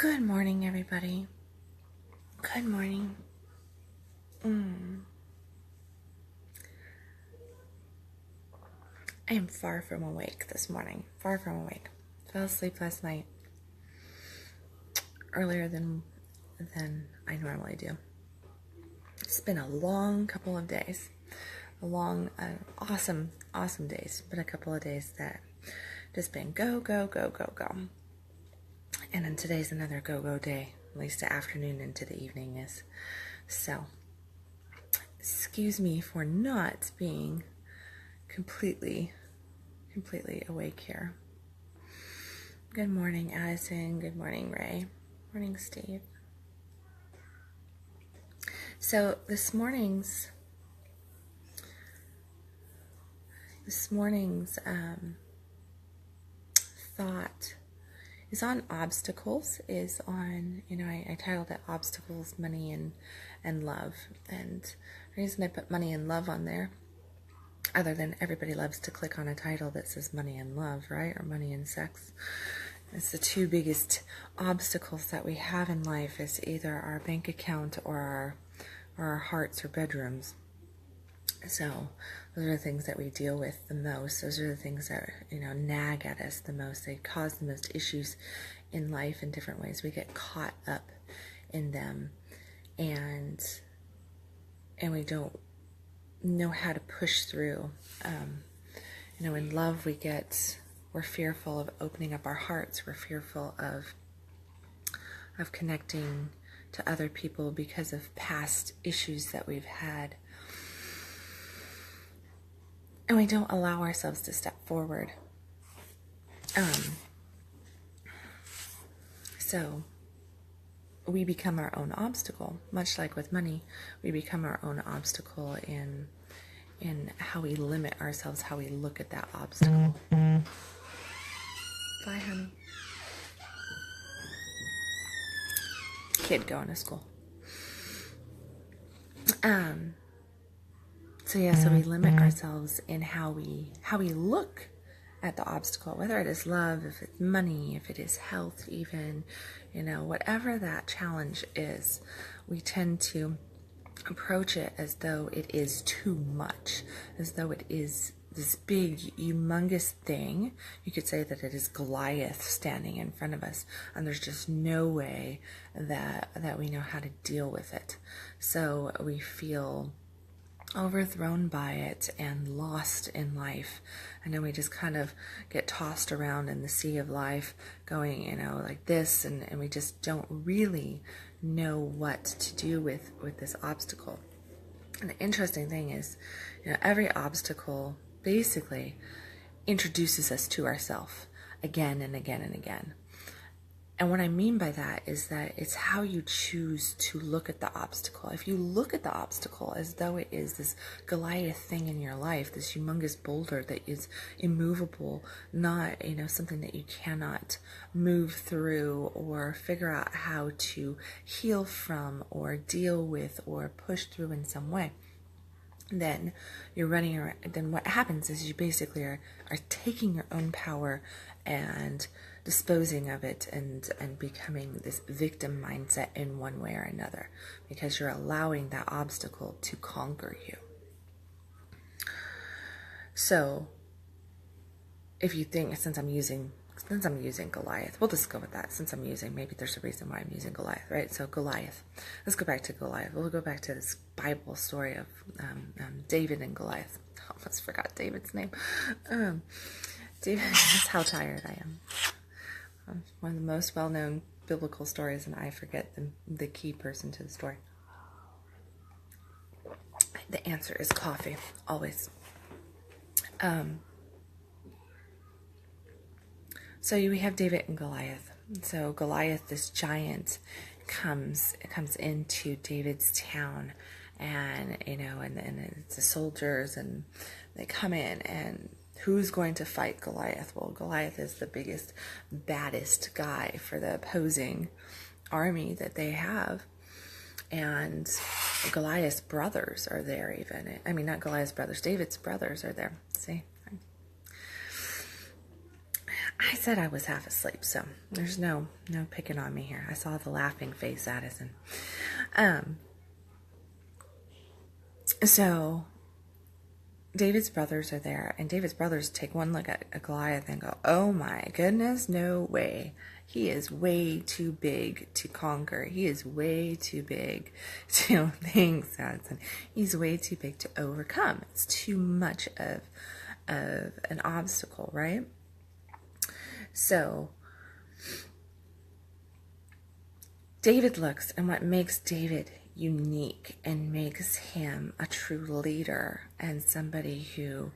Good morning, everybody. Good morning. I am far from awake this morning. Far from awake. Fell asleep last night earlier than I normally do. It's been a long couple of days. Awesome days. But a couple of days that just been go. And then today's another go day. At least the afternoon into the evening is. So, excuse me for not being completely awake here. Good morning, Addison. Good morning, Ray. Morning, Steve. So this morning's thought is on obstacles, is on, I titled it Obstacles, Money, and Love. And the reason I put money and love on there, other than everybody loves to click on a title that says money and love, right? Or money and sex. It's the two biggest obstacles that we have in life, is either our bank account or our hearts or bedrooms. So those are the things that we deal with the most. Those are the things that, nag at us the most. They cause the most issues in life in different ways. We get caught up in them, and we don't know how to push through. In love, we're fearful of opening up our hearts. We're fearful of connecting to other people because of past issues that we've had. And we don't allow ourselves to step forward. So we become our own obstacle, much like with money. We become our own obstacle in how we limit ourselves, how we look at that obstacle. Bye, honey. Kid going to school. So we limit ourselves in how we look at the obstacle, whether it is love, if it's money, if it is health, even, whatever that challenge is, we tend to approach it as though it is too much, as though it is this big, humongous thing. You could say that it is Goliath standing in front of us, and there's just no way that we know how to deal with it. So we feel overthrown by it and lost in life, and then we just kind of get tossed around in the sea of life, going like this, and we just don't really know what to do with this obstacle. And the interesting thing is, every obstacle basically introduces us to ourselves again and again and again. And what I mean by that is that it's how you choose to look at the obstacle. If you look at the obstacle as though it is this Goliath thing in your life, this humongous boulder that is immovable, not, something that you cannot move through or figure out how to heal from or deal with or push through in some way, then you're running around. Then what happens is you basically are taking your own power and disposing of it and becoming this victim mindset in one way or another, because you're allowing that obstacle to conquer you. So if you think, since I'm using Goliath, we'll just go with that. Maybe there's a reason why I'm using Goliath, right? So Goliath, let's go back to Goliath. We'll go back to this Bible story of David and Goliath. I almost forgot David's name. David, that's how tired I am. One of the most well-known biblical stories, and I forget the key person to the story. The answer is coffee, always. So we have David and Goliath. So Goliath, this giant, comes into David's town, and and it's the soldiers, and they come in, and who's going to fight Goliath? Well, Goliath is the biggest, baddest guy for the opposing army that they have. And Goliath's brothers are there even. I mean, not Goliath's brothers, David's brothers are there. See? I said I was half asleep, so there's no picking on me here. I saw the laughing face, Addison. So David's brothers are there, and David's brothers take one look at Goliath and go, "Oh my goodness, no way. He is way too big to conquer. He is way too big to," thanks, Addison. "He's way too big to overcome. It's too much of an obstacle, right?" So David looks, and what makes David unique and makes him a true leader and somebody who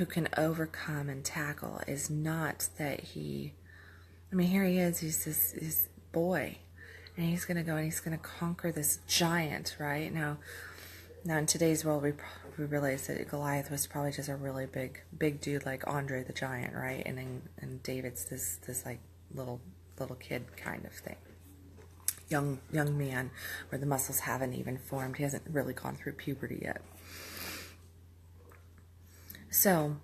can overcome and tackle is not that here he is, he's this boy, and he's going to go and he's going to conquer this giant, right? Now in today's world, we realize that Goliath was probably just a really big dude like Andre the Giant, right? And David's this like little kid kind of thing. Young man where the muscles haven't even formed. He hasn't really gone through puberty yet. So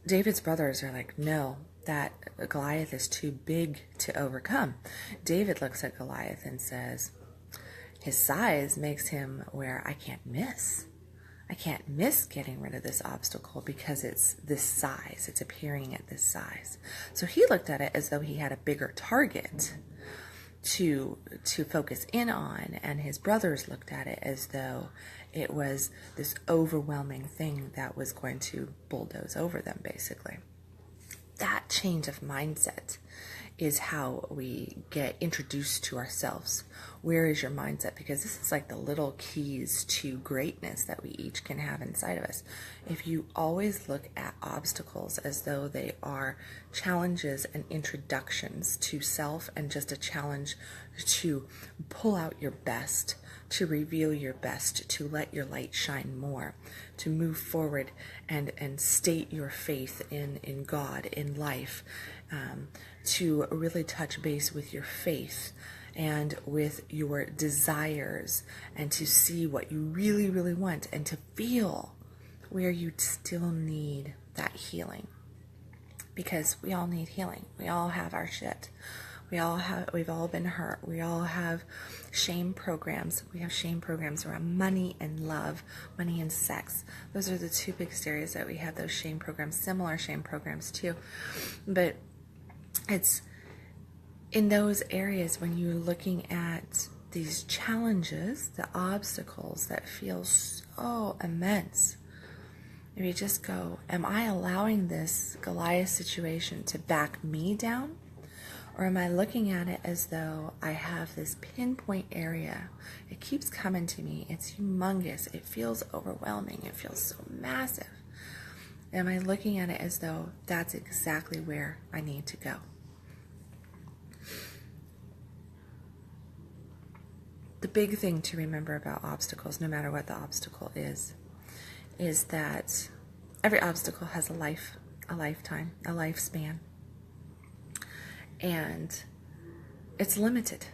David's brothers are like, "No, that Goliath is too big to overcome." David looks at Goliath and says, "His size makes him where I can't miss. I can't miss getting rid of this obstacle because it's this size. It's appearing at this size." So he looked at it as though he had a bigger target to focus in on, and his brothers looked at it as though it was this overwhelming thing that was going to bulldoze over them, basically. That change of mindset is how we get introduced to ourselves. Where is your mindset? Because this is like the little keys to greatness that we each can have inside of us. If you always look at obstacles as though they are challenges and introductions to self and just a challenge to pull out your best, to reveal your best, to let your light shine more, to move forward and state your faith in God, in life, to really touch base with your faith and with your desires, and to see what you really, really want, and to feel where you still need that healing. Because we all need healing. We all have our shit. We've all been hurt. We all have shame programs. We have shame programs around money and love, money and sex. Those are the two big areas that we have, those shame programs, similar shame programs too. But it's in those areas when you're looking at these challenges, the obstacles that feel so immense, if you just go, am I allowing this Goliath situation to back me down? Or am I looking at it as though I have this pinpoint area? It keeps coming to me. It's humongous. It feels overwhelming. It feels so massive. Am I looking at it as though that's exactly where I need to go? The big thing to remember about obstacles, no matter what the obstacle is that every obstacle has a lifetime, a lifespan. And it's limited.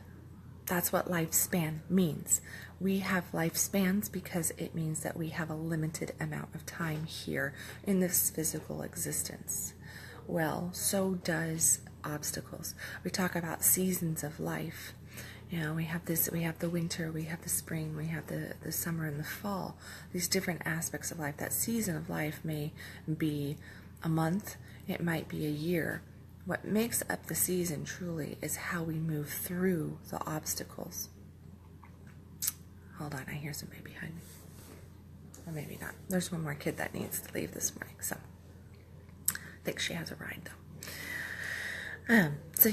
That's what lifespan means. We have lifespans because it means that we have a limited amount of time here in this physical existence. Well, so does obstacles. We talk about seasons of life. You know, we have the winter, we have the spring, we have the summer and the fall. These different aspects of life. That season of life may be a month, it might be a year. What makes up the season truly is how we move through the obstacles. Hold on, I hear somebody behind me. Or maybe not. There's one more kid that needs to leave this morning, so I think she has a ride though. So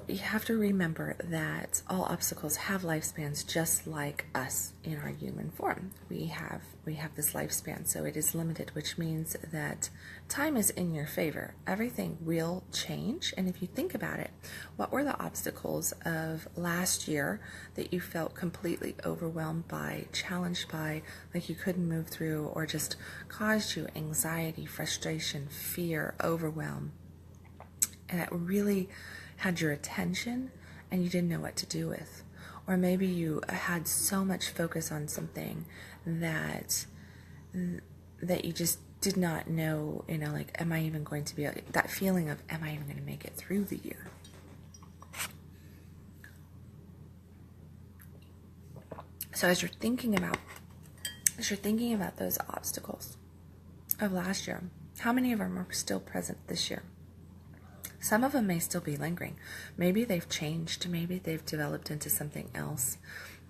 you have to remember that all obstacles have lifespans just like us in our human form. We have this lifespan, so it is limited, which means that time is in your favor. Everything will change, and if you think about it, what were the obstacles of last year that you felt completely overwhelmed by, challenged by, like you couldn't move through, or just caused you anxiety, frustration, fear, overwhelm? And it really had your attention and you didn't know what to do with. Or maybe you had so much focus on something that you just did not know, like, am I even going to be, that feeling of, am I even going to make it through the year? So as you're thinking about those obstacles of last year, how many of them are still present this year? Some of them may still be lingering. Maybe they've changed. Maybe they've developed into something else,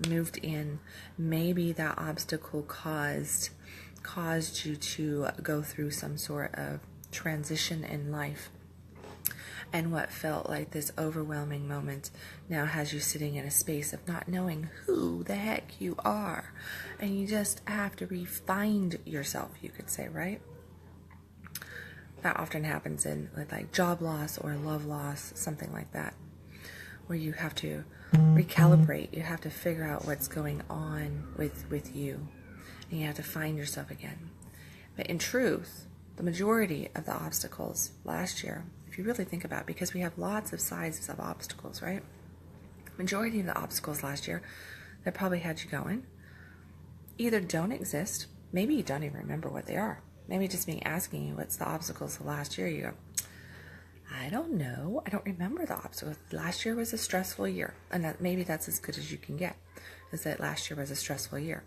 moved in. Maybe that obstacle caused you to go through some sort of transition in life. And what felt like this overwhelming moment now has you sitting in a space of not knowing who the heck you are. And you just have to re-find yourself, you could say, right? That often happens with like job loss or love loss, something like that, where you have to recalibrate. You have to figure out what's going on with you, and you have to find yourself again. But in truth, the majority of the obstacles last year, if you really think about it, because we have lots of sizes of obstacles, right? Majority of the obstacles last year that probably had you going either don't exist, maybe you don't even remember what they are. Maybe just me asking you what's the obstacles of last year, you go, I don't know. I don't remember the obstacles. Last year was a stressful year. And maybe that's as good as you can get, is that last year was a stressful year.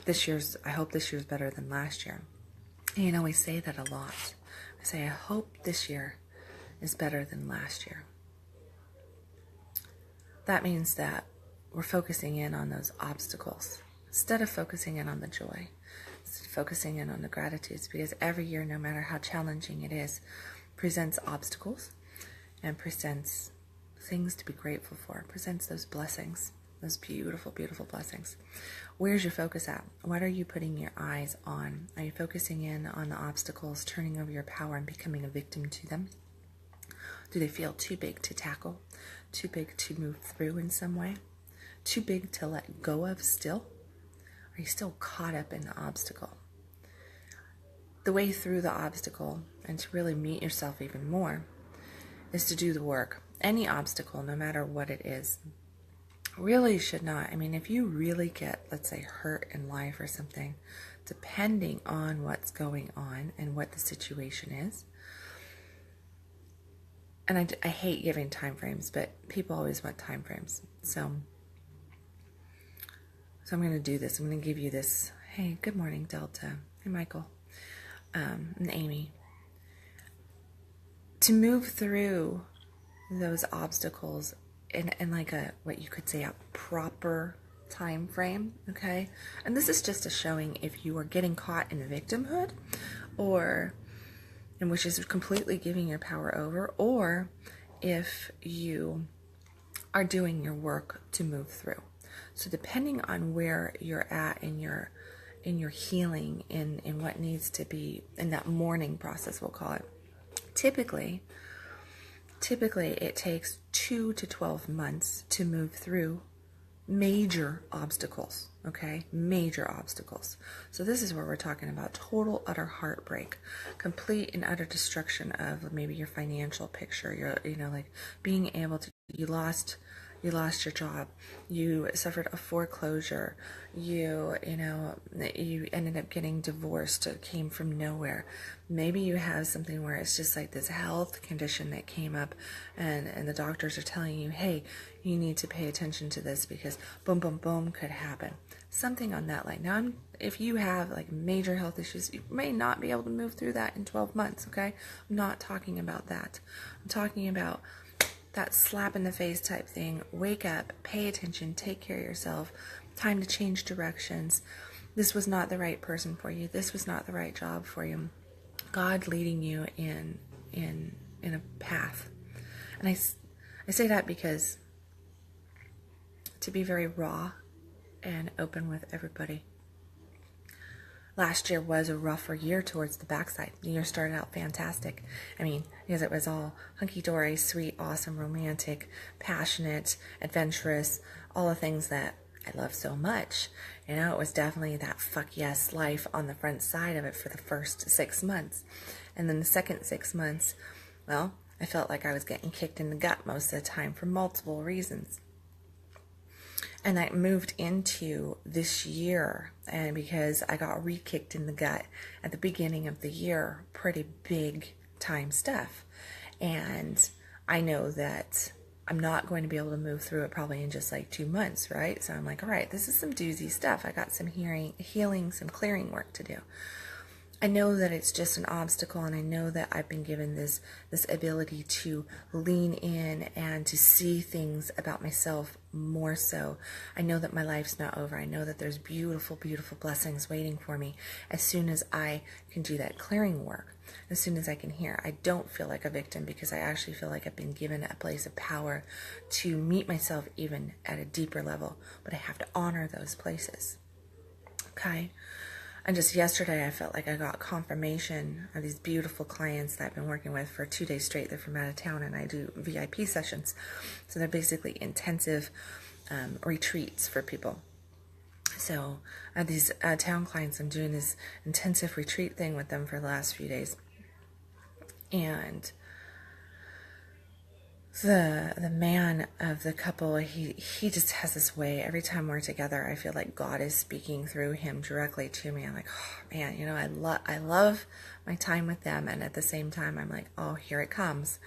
I hope this year's better than last year. And we say that a lot. I say, I hope this year is better than last year. That means that we're focusing in on those obstacles instead of focusing in on the joy. Focusing in on the gratitudes, because every year, no matter how challenging it is, presents obstacles and presents things to be grateful for, presents those blessings, those beautiful, beautiful blessings. Where's your focus at? What are you putting your eyes on? Are you focusing in on the obstacles, turning over your power and becoming a victim to them? Do they feel too big to tackle? Too big to move through in some way? Too big to let go of still? Are you still caught up in the obstacle? The way through the obstacle and to really meet yourself even more is to do the work. Any obstacle, no matter what it is, really should not. If you really get, let's say, hurt in life or something, depending on what's going on and what the situation is, and I hate giving time frames, but people always want time frames. So I'm going to do this. I'm going to give you this. Hey, good morning, Delta. Hey, Michael. And Amy. To move through those obstacles in like what you could say a proper time frame, okay? And this is just a showing if you are getting caught in victimhood, and which is completely giving your power over, or if you are doing your work to move through. So depending on where you're at in your healing, in what needs to be in that mourning process, we'll call it. Typically it takes 2 to 12 months to move through major obstacles, okay? Major obstacles. So this is where we're talking about total, utter heartbreak, complete and utter destruction of maybe your financial picture, like being able to, you lost your job, you suffered a foreclosure, you ended up getting divorced, it came from nowhere. Maybe you have something where it's just like this health condition that came up and the doctors are telling you, hey, you need to pay attention to this because boom, boom, boom could happen. Something on that line. Now, if you have like major health issues, you may not be able to move through that in 12 months, okay? I'm not talking about that. I'm talking about that slap in the face type thing. Wake up, pay attention, take care of yourself. Time to change directions. This was not the right person for you. This was not the right job for you. God leading you in a path. And I say that because to be very raw and open with everybody. Last year was a rougher year towards the backside. The year started out fantastic. Because it was all hunky-dory, sweet, awesome, romantic, passionate, adventurous, all the things that I love so much. It was definitely that fuck yes life on the front side of it for the first 6 months. And then the second 6 months, well, I felt like I was getting kicked in the gut most of the time for multiple reasons. And I moved into this year And because I got re-kicked in the gut at the beginning of the year, pretty big time stuff. And I know that I'm not going to be able to move through it probably in just like 2 months, right? So I'm like, all right, this is some doozy stuff. I got some healing, some clearing work to do. I know that it's just an obstacle, and I know that I've been given this ability to lean in and to see things about myself more so. I know that my life's not over. I know that there's beautiful, beautiful blessings waiting for me as soon as I can do that clearing work, as soon as I can hear. I don't feel like a victim because I actually feel like I've been given a place of power to meet myself even at a deeper level, but I have to honor those places. Okay? And just yesterday, I felt like I got confirmation of these beautiful clients that I've been working with for 2 days straight. They're from out of town, and I do VIP sessions. So they're basically intensive retreats for people. So I have these town clients. I'm doing this intensive retreat thing with them for the last few days. And the man of the couple, he just has this way. Every time we're together, I feel like God is speaking through him directly to me. I'm like, oh man, I love my time with them, and at the same time, I'm like, oh, here it comes,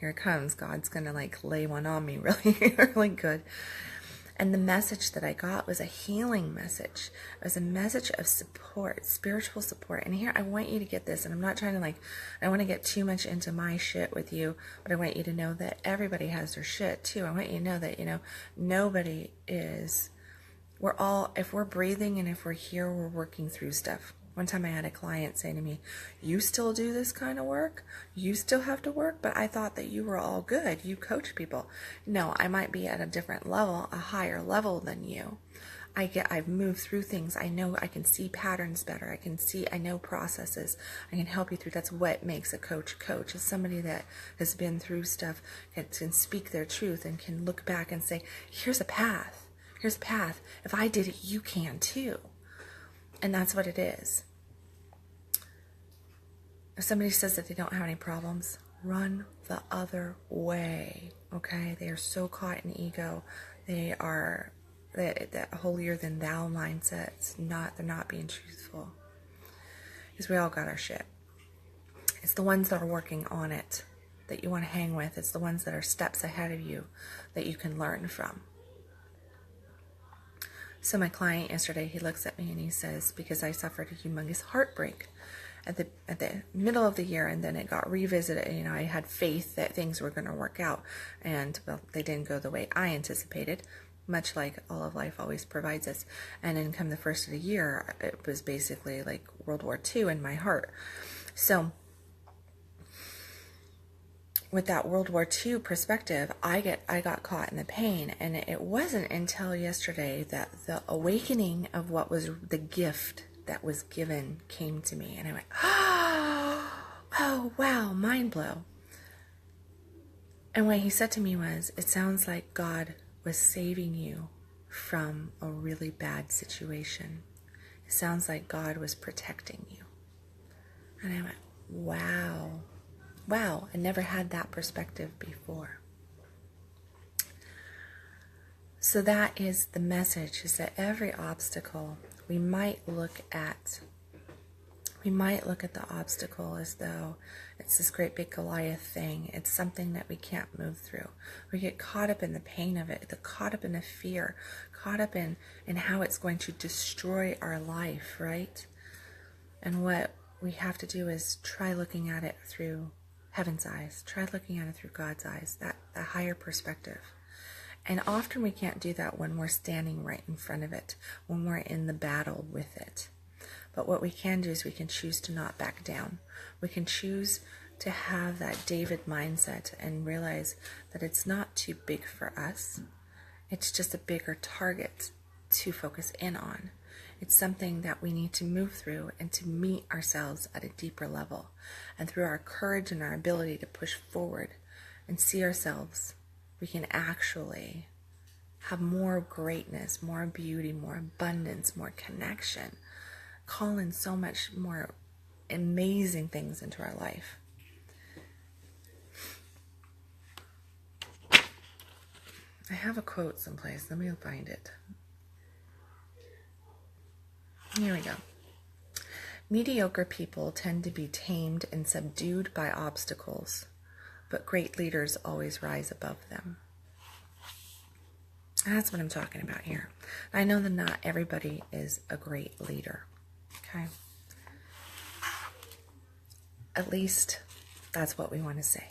God's gonna like lay one on me, really, really good. And the message that I got was a healing message. It was a message of support, spiritual support. And here, I want you to get this. And I'm not trying to I don't want to get too much into my shit with you, but I want you to know that everybody has their shit too. I want you to know that, nobody is, we're all, if we're breathing and if we're here, we're working through stuff. One time I had a client say to me, you still do this kind of work? You still have to work? But I thought that you were all good. You coach people. No, I might be at a different level, a higher level than you. I've moved through things. I know I can see patterns better. I know processes. I can help you through. That's what makes a coach. Is somebody that has been through stuff, can speak their truth and can look back and say, here's a path. Here's a path. If I did it, you can too. And that's what it is. If somebody says that they don't have any problems, run the other way, okay? They are so caught in ego. They are that holier than thou mindset. They're not being truthful. Because we all got our shit. It's the ones that are working on it that you want to hang with. It's the ones that are steps ahead of you that you can learn from. So my client yesterday, he looks at me and he says, because I suffered a humongous heartbreak at the middle of the year, and then it got revisited. I had faith that things were going to work out, and well, they didn't go the way I anticipated, much like all of life always provides us. And then come the first of the year, it was basically like World War II in my heart. So with that World War II perspective, I got caught in the pain, and it wasn't until yesterday that the awakening of what was the gift that was given came to me, and I went, oh wow, mind blow. And what he said to me was, it sounds like God was saving you from a really bad situation. It sounds like God was protecting you. And I went, wow, I never had that perspective before. So that is the message, is that every obstacle, we might look at the obstacle as though it's this great big Goliath thing. It's something that we can't move through. We get caught up in the pain of it, caught up in the fear, caught up in how it's going to destroy our life, right? And what we have to do is try looking at it through heaven's eyes. Try looking at it through God's eyes, that higher perspective. And often we can't do that when we're standing right in front of it, when we're in the battle with it. But what we can do is we can choose to not back down. We can choose to have that David mindset and realize that it's not too big for us. It's just a bigger target to focus in on. It's something that we need to move through and to meet ourselves at a deeper level. And through our courage and our ability to push forward and see ourselves, we can actually have more greatness, more beauty, more abundance, more connection, call in so much more amazing things into our life. I have a quote someplace. Let me find it. Here we go. Mediocre people tend to be tamed and subdued by obstacles, but great leaders always rise above them. That's what I'm talking about here. I know that not everybody is a great leader, okay? At least that's what we want to say.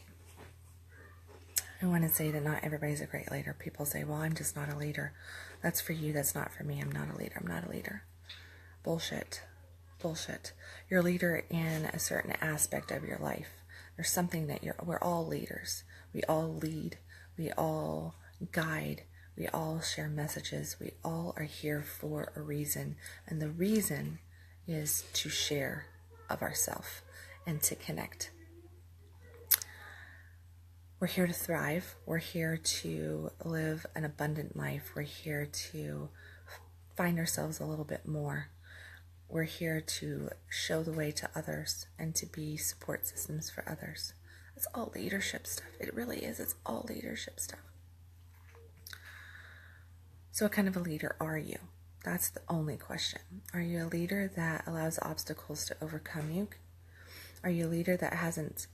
I want to say that not everybody's a great leader. People say, well, I'm just not a leader. That's for you. That's not for me. I'm not a leader. I'm not a leader. Bullshit. Bullshit. You're a leader in a certain aspect of your life. There's something that we're all leaders. We all lead. We all guide. We all share messages. We all are here for a reason. And the reason is to share of ourselves and to connect. We're here to thrive. We're here to live an abundant life. We're here to find ourselves a little bit more. We're here to show the way to others and to be support systems for others. It's all leadership stuff. It really is. It's all leadership stuff. So what kind of a leader are you? That's the only question. Are you a leader that allows obstacles to overcome you? Are you a leader that hasn't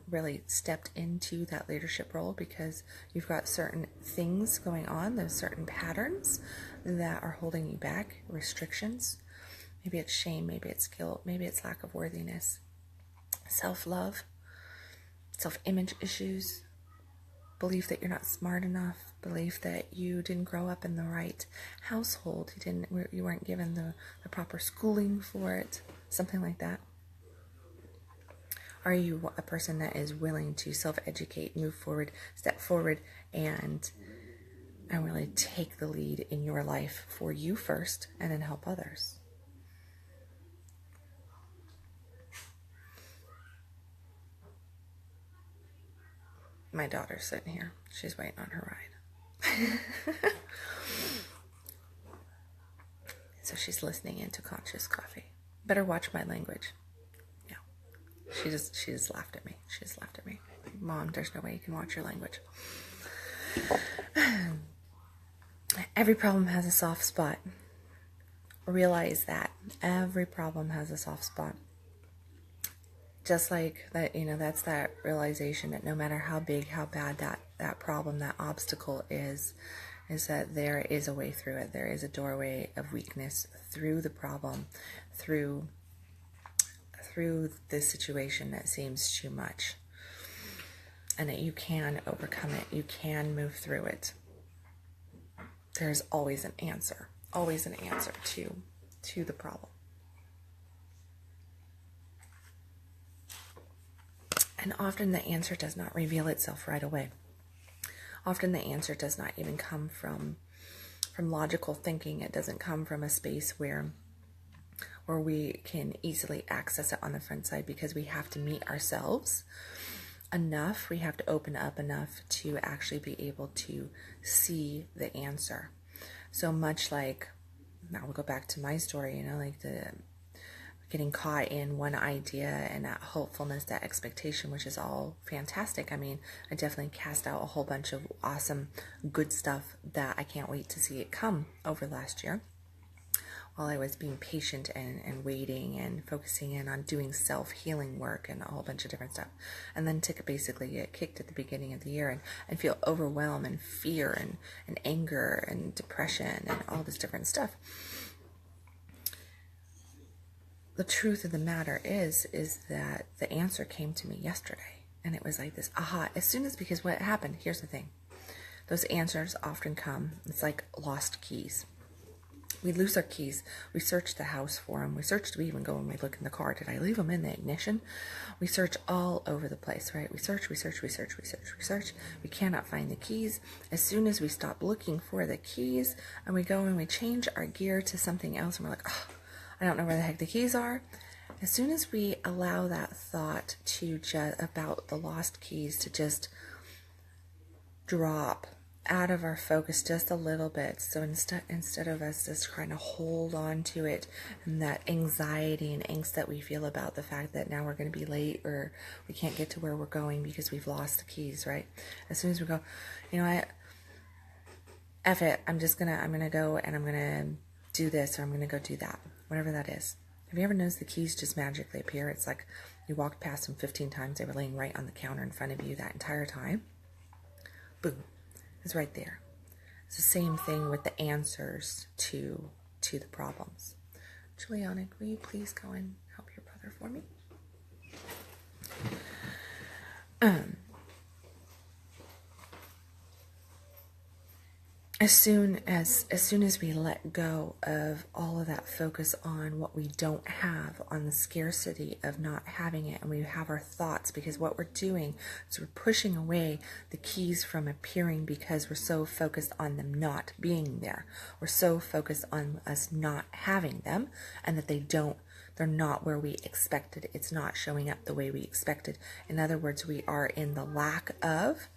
really stepped into that leadership role because you've got certain things going on, there's certain patterns that are holding you back, restrictions? Maybe it's shame, maybe it's guilt, maybe it's lack of worthiness, self-love, self-image issues, belief that you're not smart enough, belief that you didn't grow up in the right household, you weren't given the proper schooling for it, something like that. Are you a person that is willing to self-educate, move forward, step forward, and really take the lead in your life for you first and then help others? My daughter's sitting here. She's waiting on her ride. So she's listening into Conscious Coffee. Better watch my language. Yeah. She just laughed at me. She just laughed at me. Mom, there's no way you can watch your language. Every problem has a soft spot. Realize that. Every problem has a soft spot. Just like that, that's that realization that no matter how big, how bad that problem, that obstacle is that there is a way through it. There is a doorway of weakness through the problem, through this situation that seems too much. And that you can overcome it. You can move through it. There's always an answer to the problem. And often the answer does not reveal itself right away. Often the answer does not even come from logical thinking. It doesn't come from a space where we can easily access it on the front side, because we have to meet ourselves enough. We have to open up enough to actually be able to see the answer. So much like, now we'll go back to my story, like the getting caught in one idea and that hopefulness, that expectation, which is all fantastic. I mean, I definitely cast out a whole bunch of awesome, good stuff that I can't wait to see it come over last year, while I was being patient and waiting and focusing in on doing self-healing work and a whole bunch of different stuff. And then to basically get kicked at the beginning of the year and feel overwhelmed and fear and anger and depression and all this different stuff. The truth of the matter is that the answer came to me yesterday. And it was like this aha. Because what happened, here's the thing. Those answers often come, it's like lost keys. We lose our keys. We search the house for them. We search, we even go and we look in the car. Did I leave them in the ignition? We search all over the place, right? We search. We cannot find the keys. As soon as we stop looking for the keys and we go and we change our gear to something else and we're like, oh, I don't know where the heck the keys are. As soon as we allow that thought about the lost keys to just drop out of our focus just a little bit, so instead of us just trying to hold on to it, and that anxiety and angst that we feel about the fact that now we're going to be late or we can't get to where we're going because we've lost the keys, right? As soon as we go, F it, I'm gonna go and I'm gonna do this, or I'm going to go do that, whatever that is. Have you ever noticed the keys just magically appear? It's like you walked past them 15 times. They were laying right on the counter in front of you that entire time. Boom. It's right there. It's the same thing with the answers to the problems. Juliana, will you please go and help your brother for me? As soon as we let go of all of that focus on what we don't have, on the scarcity of not having it, and we have our thoughts, because what we're doing is we're pushing away the keys from appearing because we're so focused on them not being there. We're so focused on us not having them, and that they're not where we expected. It's not showing up the way we expected. In other words, we are in the lack of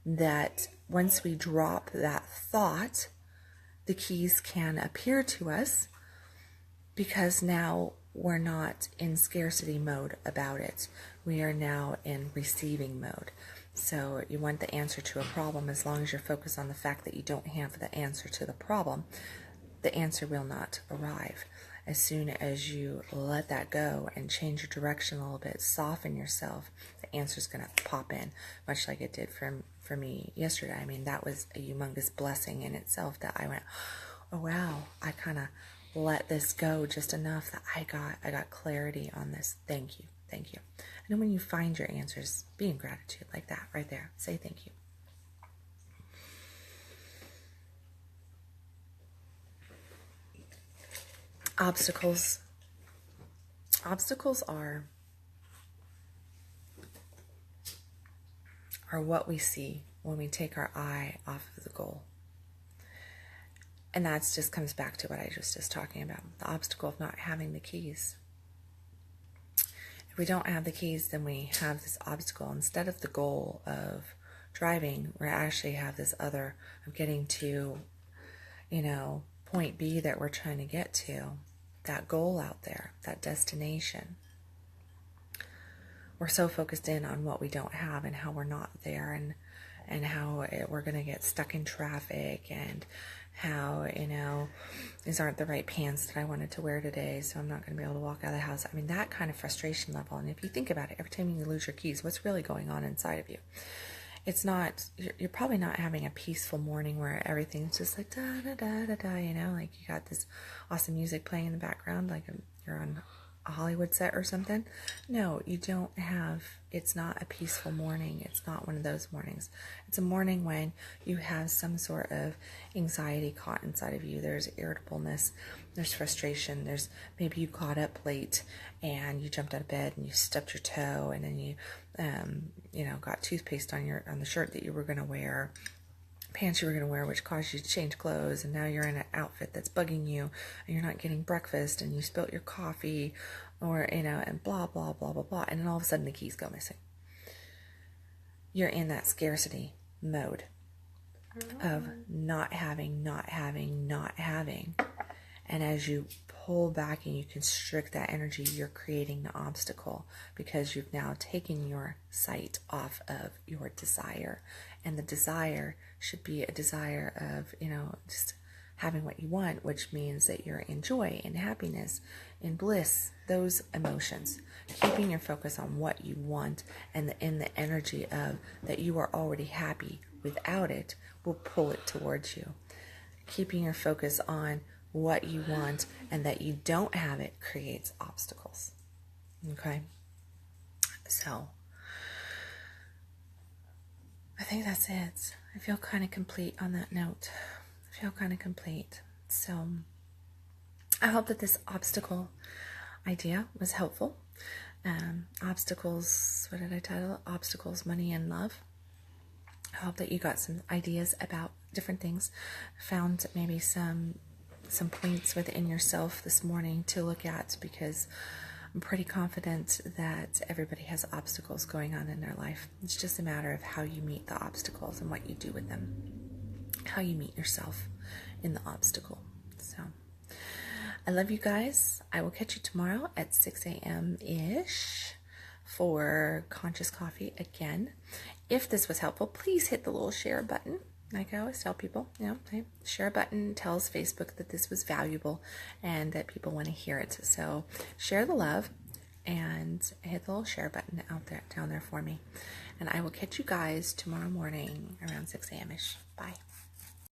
that. Once we drop that thought, the keys can appear to us because now we're not in scarcity mode about it. We are now in receiving mode. So you want the answer to a problem. As long as you're focused on the fact that you don't have the answer to the problem, the answer will not arrive. As soon as you let that go and change your direction a little bit, soften yourself, the answer's going to pop in, much like it did for me yesterday. I mean, that was a humongous blessing in itself, that I went, oh wow, I kind of let this go just enough that I got clarity on this. Thank you. And then when you find your answers, be in gratitude like that right there. Say thank you. Obstacles are what we see when we take our eye off of the goal. And that just comes back to what I was just talking about, the obstacle of not having the keys. If we don't have the keys, then we have this obstacle. Instead of the goal of driving, we actually have this other of getting to, point B that we're trying to get to, that goal out there, that destination. We're so focused in on what we don't have and how we're not there, and how we're going to get stuck in traffic, and how, these aren't the right pants that I wanted to wear today, so I'm not going to be able to walk out of the house. I mean, that kind of frustration level. And if you think about it, every time you lose your keys, what's really going on inside of you? It's not, you're probably not having a peaceful morning where everything's just like da da da da da, like you got this awesome music playing in the background, like you're on a Hollywood set or something. No, you don't have, it's not a peaceful morning. It's not one of those mornings. It's a morning when you have some sort of anxiety caught inside of you. There's irritableness, there's frustration, there's maybe you got up late and you jumped out of bed and you stubbed your toe, and then you got toothpaste on the shirt that you were going to wear, pants you were going to wear, which caused you to change clothes, and now you're in an outfit that's bugging you, and you're not getting breakfast, and you spilt your coffee, or and blah blah blah blah blah, and then all of a sudden the keys go missing. You're in that scarcity mode of not having, and as you pull back and you constrict that energy, you're creating the obstacle, because you've now taken your sight off of your desire. And the desire should be a desire of, just having what you want, which means that you're in joy, in happiness, in bliss, those emotions. Keeping your focus on what you want and in the energy of that you are already happy without it will pull it towards you. Keeping your focus on what you want and that you don't have it creates obstacles. Okay? So, I think that's it. I feel kind of complete on that note. So, I hope that this obstacle idea was helpful. Obstacles, what did I title it? Obstacles, Money, and Love. I hope that you got some ideas about different things. Found maybe some points within yourself this morning to look at, because I'm pretty confident that everybody has obstacles going on in their life. It's just a matter of how you meet the obstacles and what you do with them. How you meet yourself in the obstacle. So, I love you guys. I will catch you tomorrow at 6 a.m.-ish for Conscious Coffee again. If this was helpful, please hit the little share button. like I always tell people, the share button tells Facebook that this was valuable and that people want to hear it. So share the love and hit the little share button out there, down there for me. And I will catch you guys tomorrow morning around 6 a.m. ish. Bye.